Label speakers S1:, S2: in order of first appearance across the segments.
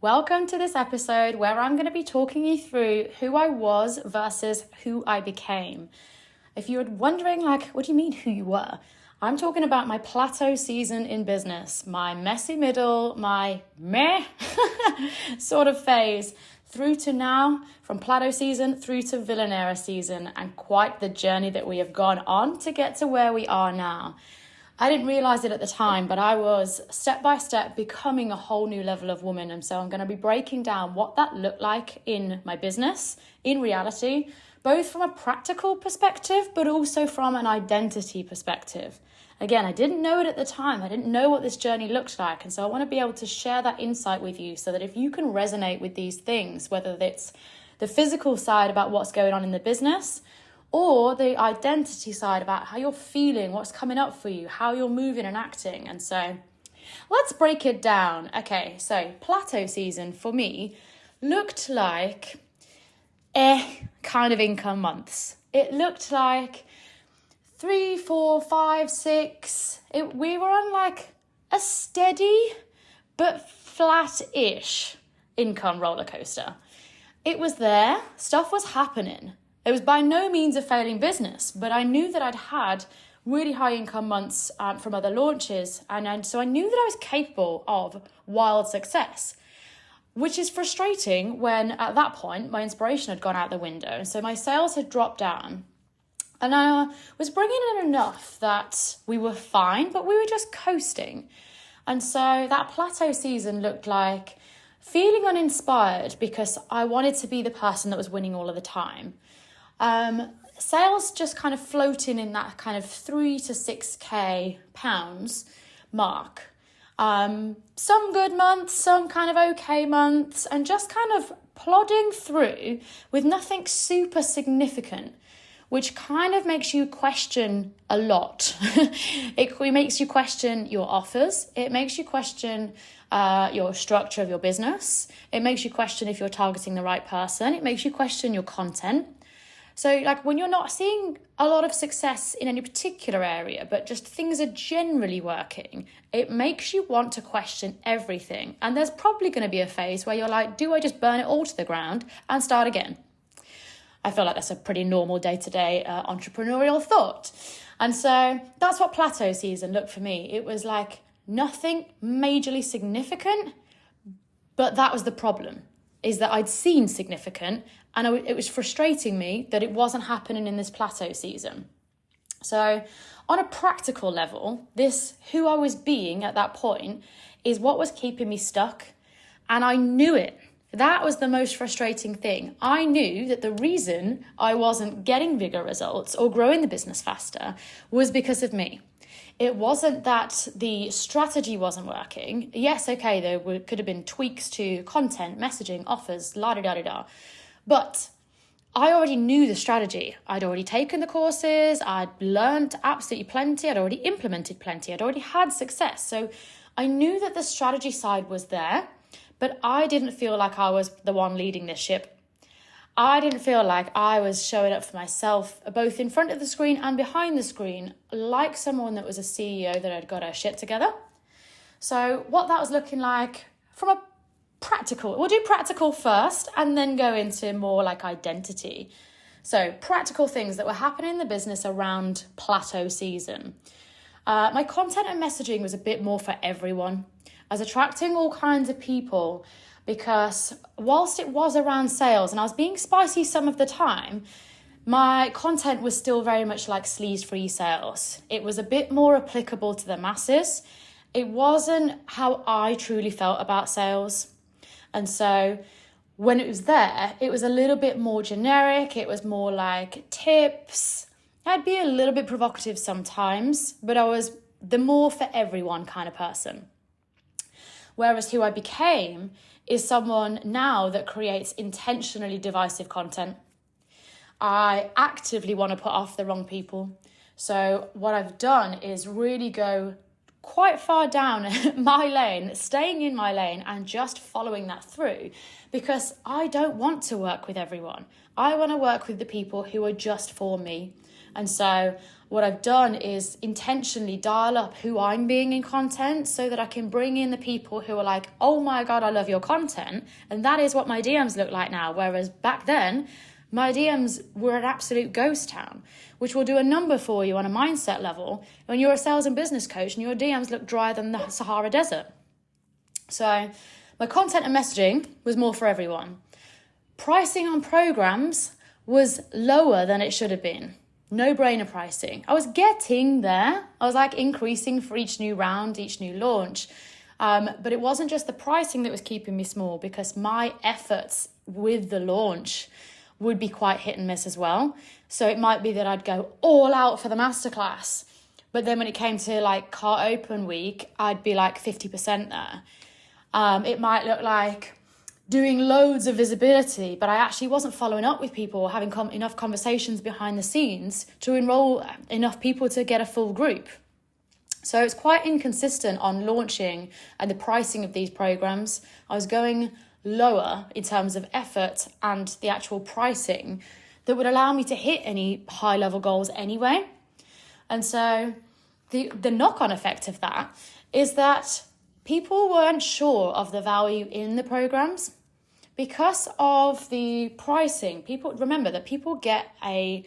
S1: Welcome to this episode where I'm going to be talking you through who I was versus who I became. If you're wondering, what do you mean who you were? I'm talking about my plateau season in business, my messy middle, my meh sort of phase, through to now, from plateau season through to Villanera season, and quite the journey that we have gone on to get to where we are now. I didn't realize it at the time, but I was step by step becoming a whole new level of woman. And so I'm going to be breaking down what that looked like in my business, in reality, both from a practical perspective, but also from an identity perspective. Again, I didn't know it at the time. I didn't know what this journey looked like. And so I want to be able to share that insight with you so that if you can resonate with these things, whether it's the physical side about what's going on in the business, or the identity side about how you're feeling, what's coming up for you, how you're moving and acting. And so let's break it down. Okay, so plateau season for me looked like kind of income months. It looked like 3, 4, 5, 6. We were on like a steady but flat-ish income roller coaster. It was there, stuff was happening. It was by no means a failing business, but I knew that I'd had really high income months from other launches. And so I knew that I was capable of wild success, which is frustrating when at that point my inspiration had gone out the window. And so my sales had dropped down and I was bringing in enough that we were fine, but we were just coasting. And so that plateau season looked like feeling uninspired because I wanted to be the person that was winning all of the time. Sales just kind of floating in that kind of 3 to 6k pounds mark. Some good months, some kind of okay months, and just kind of plodding through with nothing super significant, which kind of makes you question a lot. It makes you question your offers. It makes you question your structure of your business. It makes you question if you're targeting the right person. It makes you question your content. So when you're not seeing a lot of success in any particular area, but just things are generally working, it makes you want to question everything. And there's probably going to be a phase where you're like, do I just burn it all to the ground and start again? I feel like that's a pretty normal day-to-day entrepreneurial thought. And so that's what plateau season looked for me. It was like nothing majorly significant, but that was the problem, is that I'd seen significant and it was frustrating me that it wasn't happening in this plateau season. So on a practical level, this who I was being at that point is what was keeping me stuck. And I knew it. That was the most frustrating thing. I knew that the reason I wasn't getting bigger results or growing the business faster was because of me. It wasn't that the strategy wasn't working. Yes, okay, there could have been tweaks to content, messaging, offers, la-da-da-da-da. But I already knew the strategy. I'd already taken the courses. I'd learned absolutely plenty. I'd already implemented plenty. I'd already had success. So I knew that the strategy side was there, but I didn't feel like I was the one leading this ship. I didn't feel like I was showing up for myself, both in front of the screen and behind the screen, like someone that was a CEO that had got her shit together. So what that was looking like from a practical, we'll do practical first and then go into more like identity. So practical things that were happening in the business around plateau season. My content and messaging was a bit more for everyone. I was attracting all kinds of people because whilst it was around sales and I was being spicy some of the time, my content was still very much like sleaze-free sales. It was a bit more applicable to the masses. It wasn't how I truly felt about sales. And so when it was there, it was a little bit more generic. It was more like tips. I'd be a little bit provocative sometimes, but I was the more for everyone kind of person. Whereas who I became is someone now that creates intentionally divisive content. I actively want to put off the wrong people. So what I've done is really go quite far down my lane, staying in my lane and just following that through, because I don't want to work with everyone. I want to work with the people who are just for me. And so what I've done is intentionally dial up who I'm being in content so that I can bring in the people who are like, oh my God, I love your content. And that is what my DMs look like now. Whereas back then, my DMs were an absolute ghost town, which will do a number for you on a mindset level when you're a sales and business coach and your DMs look drier than the Sahara Desert. So my content and messaging was more for everyone. Pricing on programs was lower than it should have been. No-brainer pricing. I was getting there. I was like increasing for each new round, each new launch. But it wasn't just the pricing that was keeping me small, because my efforts with the launch would be quite hit and miss as well. So it might be that I'd go all out for the masterclass, but then when it came to like cart open week, I'd be like 50% there. It might look like doing loads of visibility, but I actually wasn't following up with people, having enough conversations behind the scenes to enroll enough people to get a full group. So it's quite inconsistent on launching and the pricing of these programs. I was going lower in terms of effort and the actual pricing that would allow me to hit any high level goals anyway. And so the knock-on effect of that is that people weren't sure of the value in the programs because of the pricing. Remember that people get a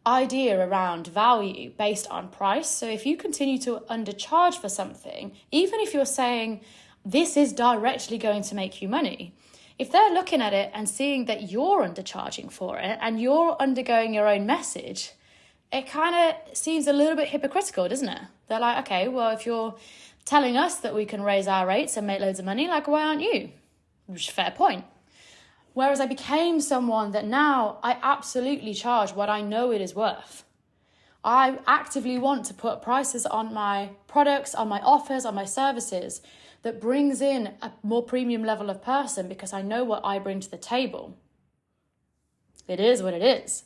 S1: idea around value based on price. So if you continue to undercharge for something, even if you're saying this is directly going to make you money, if they're looking at it and seeing that you're undercharging for it and you're undergoing your own message, it kind of seems a little bit hypocritical, doesn't it? They're like, okay, well, if you're telling us that we can raise our rates and make loads of money, like, why aren't you? Which is a fair point. Whereas I became someone that now I absolutely charge what I know it is worth. I actively want to put prices on my products, on my offers, on my services that brings in a more premium level of person because I know what I bring to the table. It is what it is.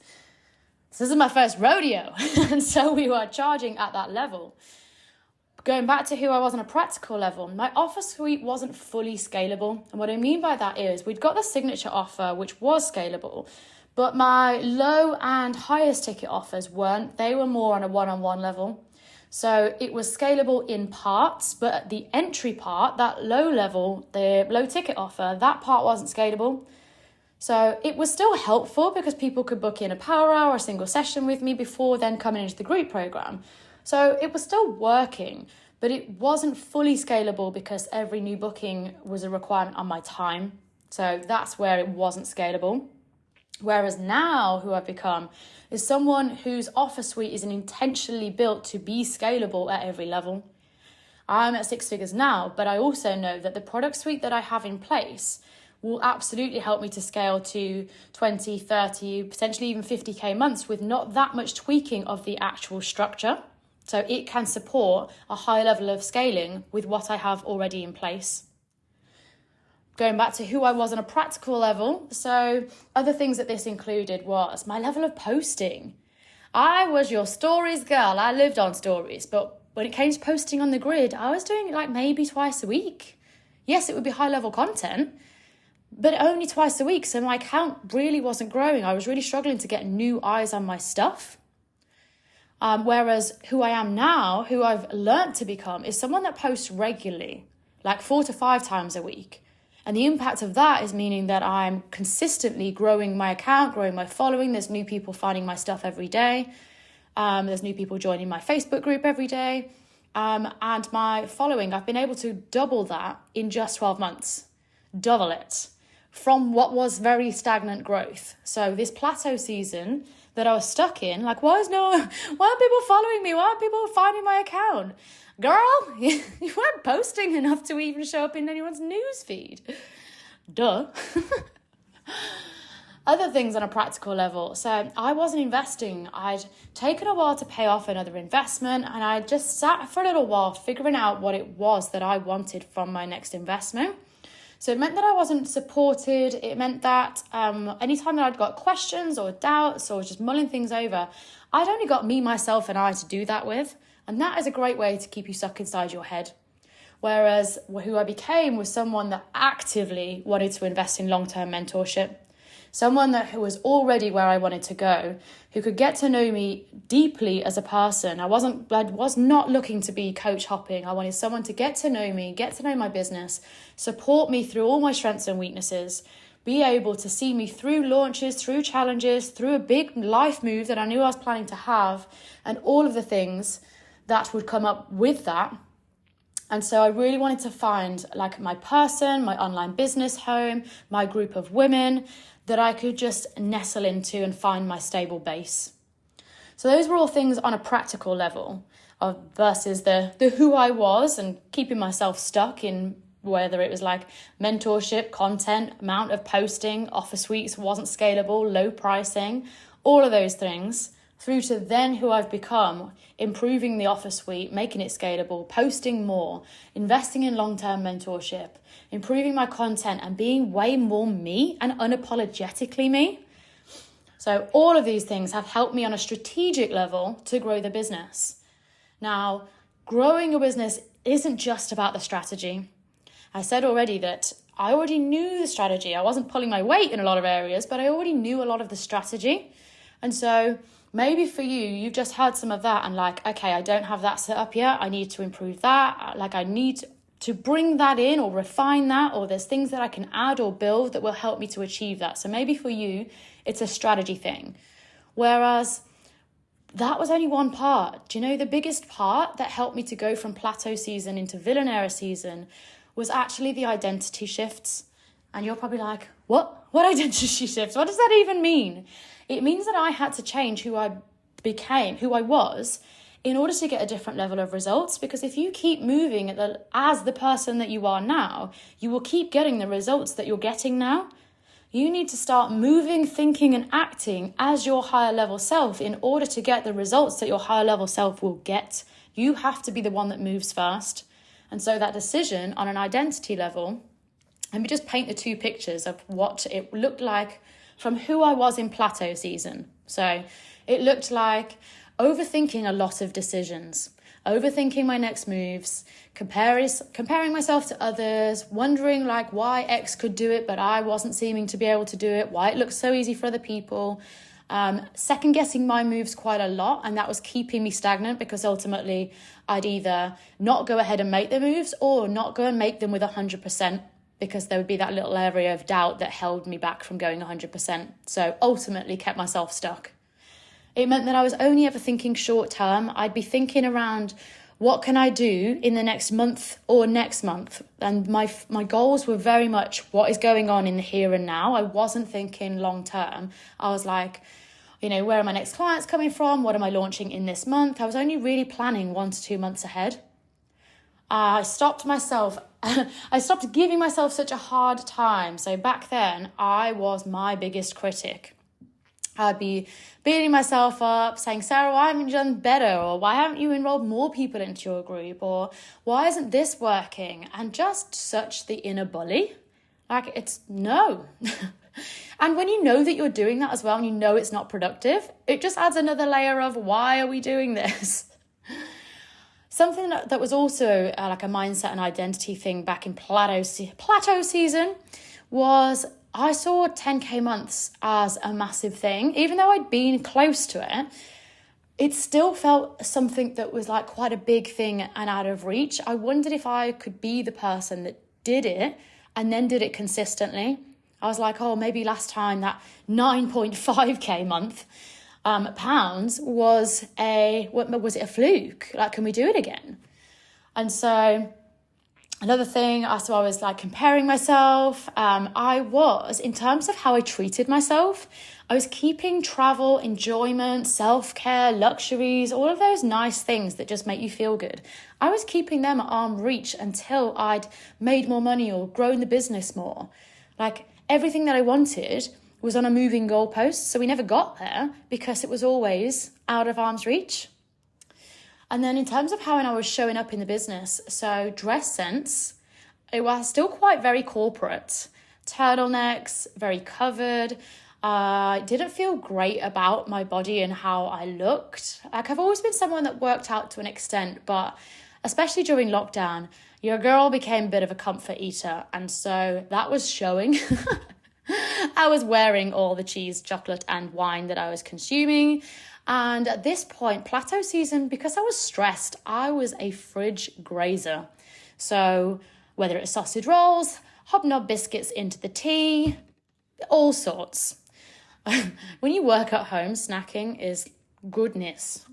S1: This isn't my first rodeo. And so we were charging at that level. Going back to who I was on a practical level, my offer suite wasn't fully scalable. And what I mean by that is we'd got the signature offer, which was scalable, but my low and highest ticket offers weren't. They were more on a one-on-one level. So it was scalable in parts, but at the entry part, that low level, the low ticket offer, that part wasn't scalable. So it was still helpful because people could book in a power hour, a single session with me before then coming into the group program. So it was still working, but it wasn't fully scalable because every new booking was a requirement on my time. So that's where it wasn't scalable. Whereas now who I've become is someone whose offer suite is intentionally built to be scalable at every level. I'm at 6 figures now, but I also know that the product suite that I have in place will absolutely help me to scale to 20, 30, potentially even 50K months with not that much tweaking of the actual structure. So it can support a high level of scaling with what I have already in place. Going back to who I was on a practical level, so other things that this included was my level of posting. I was your stories girl. I lived on stories, but when it came to posting on the grid, I was doing it like maybe twice a week. Yes, it would be high level content, but only twice a week. So my account really wasn't growing. I was really struggling to get new eyes on my stuff. Whereas who I am now, who I've learned to become, is someone that posts regularly, like 4 to 5 times a week. And the impact of that is meaning that I'm consistently growing my account, growing my following. There's new people finding my stuff every day. There's new people joining my Facebook group every day. And my following, I've been able to double that in just 12 months. Double it from what was very stagnant growth. So this plateau season that I was stuck in, like, why aren't people following me? Why aren't people finding my account? Girl, you weren't posting enough to even show up in anyone's newsfeed. Duh. Other things on a practical level. So I wasn't investing. I'd taken a while to pay off another investment, and I just sat for a little while figuring out what it was that I wanted from my next investment. So it meant that I wasn't supported. It meant that anytime that I'd got questions or doubts or just mulling things over, I'd only got me, myself, and I to do that with. And that is a great way to keep you stuck inside your head. Whereas who I became was someone that actively wanted to invest in long-term mentorship. someone who was already where I wanted to go, who could get to know me deeply as a person. I was not looking to be coach hopping. I wanted someone to get to know me, get to know my business, support me through all my strengths and weaknesses, be able to see me through launches, through challenges, through a big life move that I knew I was planning to have, and all of the things that would come up with that. And so I really wanted to find like my person, my online business home, my group of women that I could just nestle into and find my stable base. So those were all things on a practical level versus the who I was and keeping myself stuck in whether it was like mentorship, content, amount of posting, offer suites wasn't scalable, low pricing, all of those things, through to then who I've become, improving the offer suite, making it scalable, posting more, investing in long-term mentorship, improving my content and being way more me and unapologetically me. So all of these things have helped me on a strategic level to grow the business. Now, growing a business isn't just about the strategy. I said already that I already knew the strategy. I wasn't pulling my weight in a lot of areas, but I already knew a lot of the strategy. And so maybe for you, you've just heard some of that and like, okay, I don't have that set up yet. I need to improve that. Like I need to bring that in or refine that, or there's things that I can add or build that will help me to achieve that. So maybe for you, it's a strategy thing. Whereas that was only one part. Do you know the biggest part that helped me to go from plateau season into Villanera season was actually the identity shifts. And you're probably like, what? What identity shifts? What does that even mean? It means that I had to change who I became, who I was, in order to get a different level of results. Because if you keep moving as the person that you are now, you will keep getting the results that you're getting now. You need to start moving, thinking, and acting as your higher level self in order to get the results that your higher level self will get. You have to be the one that moves first. And so that decision on an identity level, let me just paint the two pictures of what it looked like from who I was in plateau season. So it looked like overthinking a lot of decisions, overthinking my next moves, comparing myself to others, wondering like why X could do it, but I wasn't seeming to be able to do it, why it looked so easy for other people, second guessing my moves quite a lot. And that was keeping me stagnant because ultimately I'd either not go ahead and make the moves or not go and make them with 100%. Because there would be that little area of doubt that held me back from going 100%. So ultimately kept myself stuck. It meant that I was only ever thinking short term. I'd be thinking around what can I do in the next month or next month? And my goals were very much what is going on in the here and now. I wasn't thinking long term. I was like, you know, where are my next clients coming from? What am I launching in this month? I was only really planning 1 to 2 months ahead. I stopped giving myself such a hard time. So back then, I was my biggest critic. I'd be beating myself up, saying, Sarah, why haven't you done better? Or why haven't you enrolled more people into your group? Or why isn't this working? And just such the inner bully. Like, it's no. And when you know that you're doing that as well, and you know it's not productive, it just adds another layer of why are we doing this? Something that was also like a mindset and identity thing back in plateau season was I saw 10K months as a massive thing. Even though I'd been close to it, it still felt something that was like quite a big thing and out of reach. I wondered if I could be the person that did it and then did it consistently. I was like, oh, maybe last time that 9.5K month pounds was it a fluke? Like, can we do it again? And so another thing, I was like comparing myself. I was, in terms of how I treated myself, I was keeping travel, enjoyment, self-care, luxuries, all of those nice things that just make you feel good. I was keeping them at arm's reach until I'd made more money or grown the business more. Like, everything that I wanted was on a moving goalpost, so we never got there because it was always out of arm's reach. And then in terms of how I was showing up in the business, so dress sense, it was still quite very corporate. Turtlenecks, very covered. I didn't feel great about my body and how I looked. Like, I've always been someone that worked out to an extent, but especially during lockdown, your girl became a bit of a comfort eater. And so that was showing. I was wearing all the cheese, chocolate, and wine that I was consuming. And at this point, plateau season, because I was stressed, I was a fridge grazer. So whether it's sausage rolls, hobnob biscuits into the tea, all sorts. When you work at home, snacking is goodness.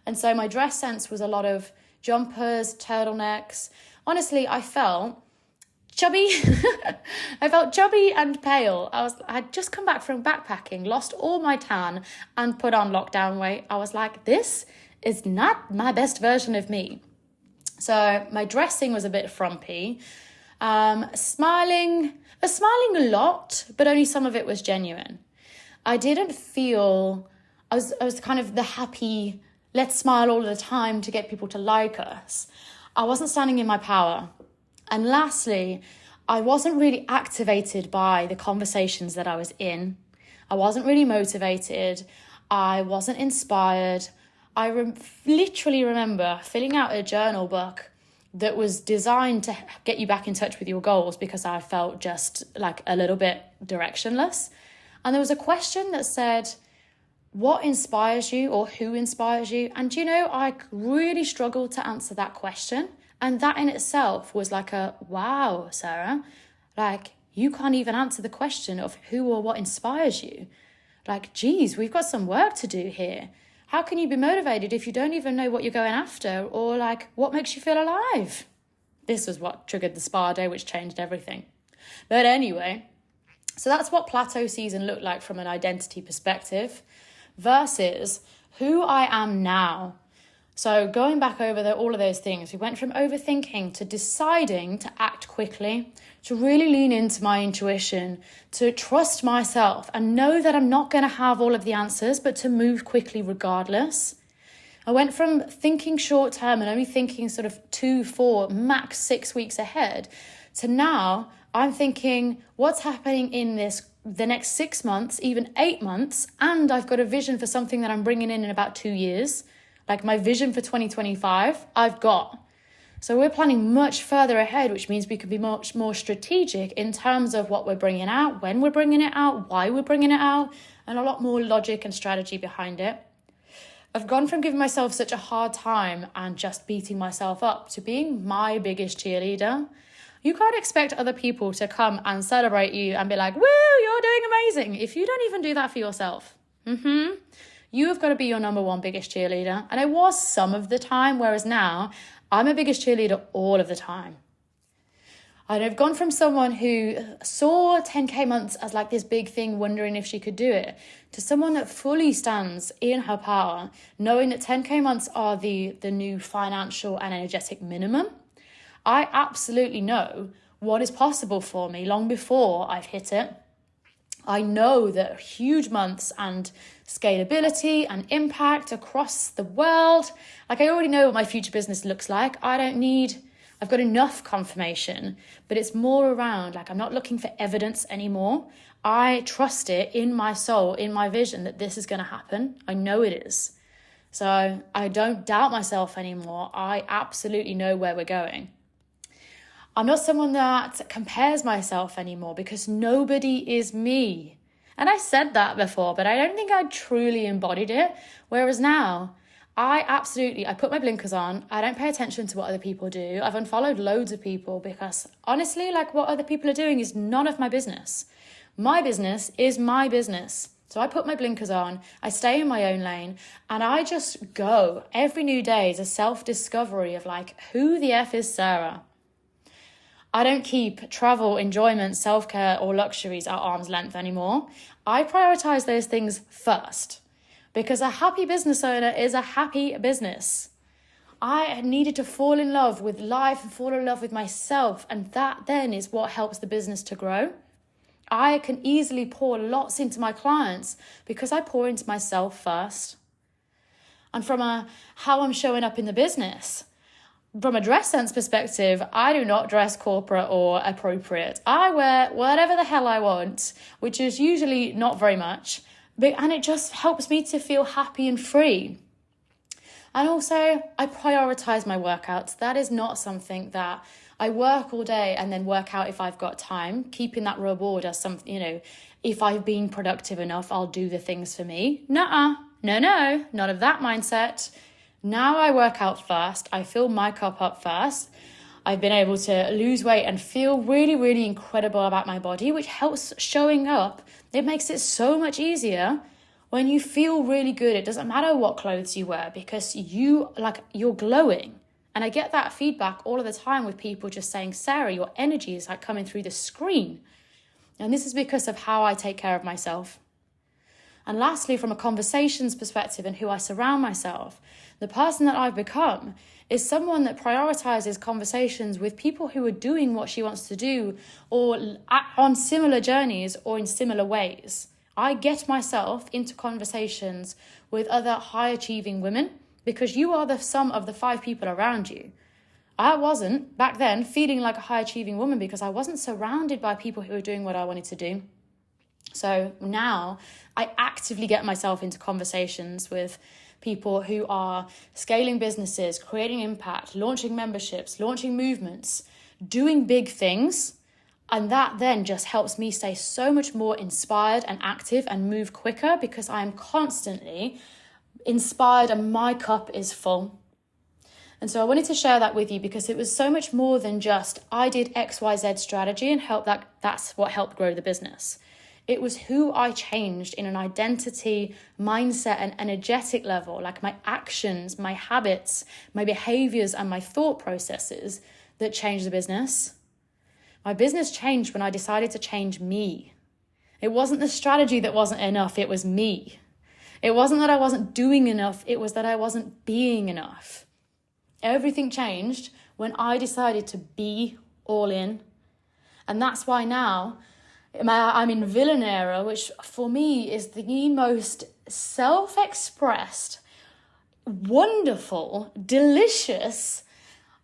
S1: And so my dress sense was a lot of jumpers, turtlenecks. Honestly, I felt chubby. I felt chubby and pale. I'd just come back from backpacking, lost all my tan, and put on lockdown weight. I was like, this is not my best version of me. So my dressing was a bit frumpy. Smiling a lot, but only some of it was genuine. I didn't feel, I was kind of the happy, let's smile all the time to get people to like us. I wasn't standing in my power. And lastly, I wasn't really activated by the conversations that I was in. I wasn't really motivated. I wasn't inspired. I literally remember filling out a journal book that was designed to get you back in touch with your goals because I felt just like a little bit directionless. And there was a question that said, what inspires you or who inspires you? And I really struggled to answer that question. And that in itself was like wow, Sarah, like you can't even answer the question of who or what inspires you. Like, geez, we've got some work to do here. How can you be motivated if you don't even know what you're going after or like what makes you feel alive? This was what triggered the spa day, which changed everything. But anyway, so that's what plateau season looked like from an identity perspective versus who I am now. So going back over all of those things, we went from overthinking to deciding to act quickly, to really lean into my intuition, to trust myself and know that I'm not going to have all of the answers, but to move quickly regardless. I went from thinking short term and only thinking sort of 2, 4, max 6 weeks ahead to now I'm thinking what's happening in the next 6 months, even 8 months, and I've got a vision for something that I'm bringing in about 2 years. Like my vision for 2025, I've got. So we're planning much further ahead, which means we can be much more strategic in terms of what we're bringing out, when we're bringing it out, why we're bringing it out, and a lot more logic and strategy behind it. I've gone from giving myself such a hard time and just beating myself up to being my biggest cheerleader. You can't expect other people to come and celebrate you and be like, woo, you're doing amazing, if you don't even do that for yourself. You have got to be your number one biggest cheerleader. And I was some of the time, whereas now I'm a biggest cheerleader all of the time. And I've gone from someone who saw 10K months as like this big thing, wondering if she could do it, to someone that fully stands in her power, knowing that 10K months are the new financial and energetic minimum. I absolutely know what is possible for me long before I've hit it. I know that huge months and scalability and impact across the world, like I already know what my future business looks like. I've got enough confirmation, but it's more around like I'm not looking for evidence anymore. I trust it in my soul, in my vision that this is going to happen. I know it is. So I don't doubt myself anymore. I absolutely know where we're going. I'm not someone that compares myself anymore because nobody is me. And I said that before, but I don't think I truly embodied it. Whereas now, I put my blinkers on. I don't pay attention to what other people do. I've unfollowed loads of people because honestly, like what other people are doing is none of my business. My business is my business. So I put my blinkers on, I stay in my own lane, and I just go. Every new day is a self-discovery of like, who the F is Sarah? I don't keep travel, enjoyment, self-care, or luxuries at arm's length anymore. I prioritize those things first because a happy business owner is a happy business. I needed to fall in love with life and fall in love with myself, and that then is what helps the business to grow. I can easily pour lots into my clients because I pour into myself first. And from how I'm showing up in the business, from a dress sense perspective, I do not dress corporate or appropriate. I wear whatever the hell I want, which is usually not very much, and it just helps me to feel happy and free. And also, I prioritize my workouts. That is not something that I work all day and then work out if I've got time, keeping that reward as something, if I've been productive enough, I'll do the things for me. No, none of that mindset. Now I work out first. I fill my cup up first. I've been able to lose weight and feel really, really incredible about my body, which helps showing up. It makes it so much easier when you feel really good. It doesn't matter what clothes you wear because you're glowing. And I get that feedback all of the time with people just saying, Sarah, your energy is like coming through the screen. And this is because of how I take care of myself. And lastly, from a conversations perspective and who I surround myself, the person that I've become is someone that prioritizes conversations with people who are doing what she wants to do or on similar journeys or in similar ways. I get myself into conversations with other high-achieving women because you are the sum of the 5 people around you. I wasn't, back then, feeling like a high-achieving woman because I wasn't surrounded by people who were doing what I wanted to do. So now I actively get myself into conversations with people who are scaling businesses, creating impact, launching memberships, launching movements, doing big things. And that then just helps me stay so much more inspired and active and move quicker because I am constantly inspired and my cup is full. And so I wanted to share that with you because it was so much more than just I did XYZ strategy and that's what helped grow the business. It was who I changed in an identity, mindset, and energetic level, like my actions, my habits, my behaviors, and my thought processes that changed the business. My business changed when I decided to change me. It wasn't the strategy that wasn't enough, it was me. It wasn't that I wasn't doing enough, it was that I wasn't being enough. Everything changed when I decided to be all in. And that's why now I'm in Villain Era, which for me is the most self-expressed, wonderful, delicious,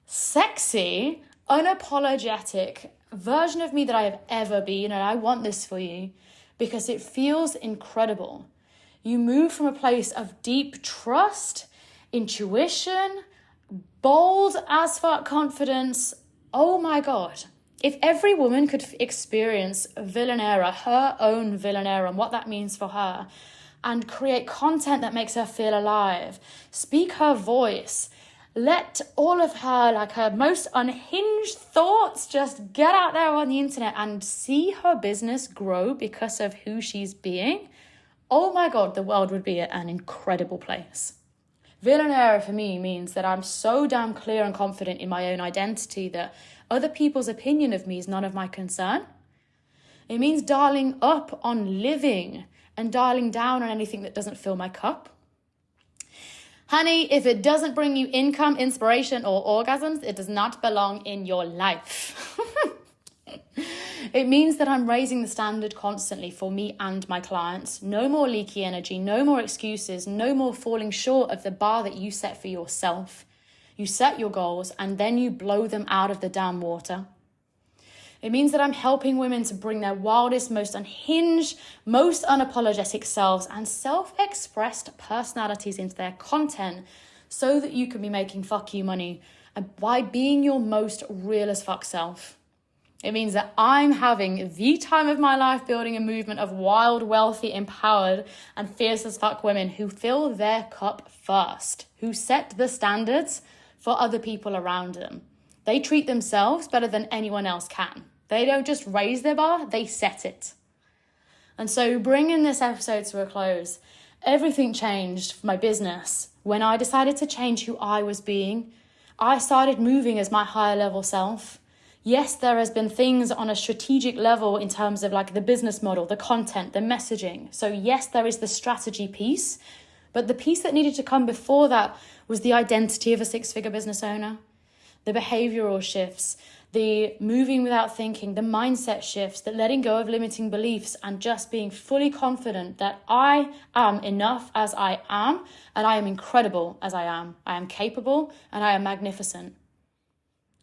S1: sexy, unapologetic version of me that I have ever been. And I want this for you because it feels incredible. You move from a place of deep trust, intuition, bold as fuck confidence. Oh my God. If every woman could experience Villain Era, her own Villain Era, and what that means for her, and create content that makes her feel alive, speak her voice, let all of her, her most unhinged thoughts just get out there on the internet and see her business grow because of who she's being, oh my God, the world would be an incredible place. Villain Era for me means that I'm so damn clear and confident in my own identity that other people's opinion of me is none of my concern. It means dialing up on living and dialing down on anything that doesn't fill my cup. Honey, if it doesn't bring you income, inspiration, or orgasms, it does not belong in your life. It means that I'm raising the standard constantly for me and my clients. No more leaky energy, no more excuses, no more falling short of the bar that you set for yourself. You set your goals and then you blow them out of the damn water. It means that I'm helping women to bring their wildest, most unhinged, most unapologetic selves and self-expressed personalities into their content so that you can be making fuck you money by being your most real as fuck self. It means that I'm having the time of my life building a movement of wild, wealthy, empowered, and fierce as fuck women who fill their cup first, who set the standards for other people around them. They treat themselves better than anyone else can. They don't just raise their bar, they set it. And so bringing this episode to a close, everything changed for my business when I decided to change who I was being. I started moving as my higher level self. Yes, there has been things on a strategic level in terms of the business model, the content, the messaging. So yes, there is the strategy piece, but the piece that needed to come before that was the identity of a 6-figure business owner, the behavioral shifts, the moving without thinking, the mindset shifts, the letting go of limiting beliefs and just being fully confident that I am enough as I am and I am incredible as I am. I am capable and I am magnificent.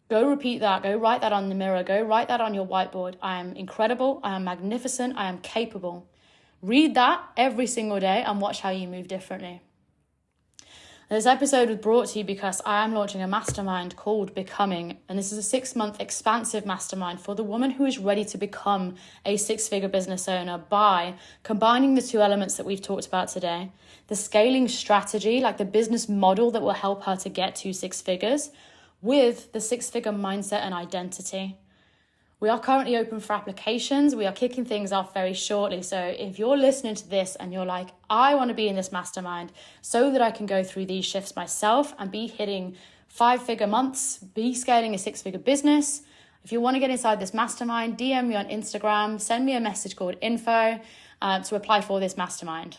S1: Go repeat that. Go write that on the mirror. Go write that on your whiteboard. I am incredible. I am magnificent. I am capable. Read that every single day and watch how you move differently. This episode was brought to you because I am launching a mastermind called Becoming, and this is a 6-month expansive mastermind for the woman who is ready to become a 6-figure business owner by combining the 2 elements that we've talked about today, the scaling strategy, like the business model that will help her to get to 6 figures, with the 6-figure mindset and identity. We are currently open for applications. We are kicking things off very shortly. So if you're listening to this and you're like, I want to be in this mastermind so that I can go through these shifts myself and be hitting 5-figure months, be scaling a 6-figure business. If you want to get inside this mastermind, DM me on Instagram, send me a message called info to apply for this mastermind.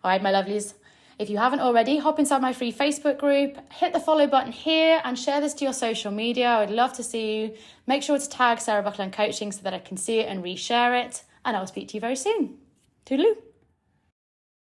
S1: All right, my lovelies. If you haven't already, hop inside my free Facebook group, hit the follow button here and share this to your social media. I would love to see you. Make sure to tag Sarah Buckland Coaching so that I can see it and reshare it. And I'll speak to you very soon. Toodaloo.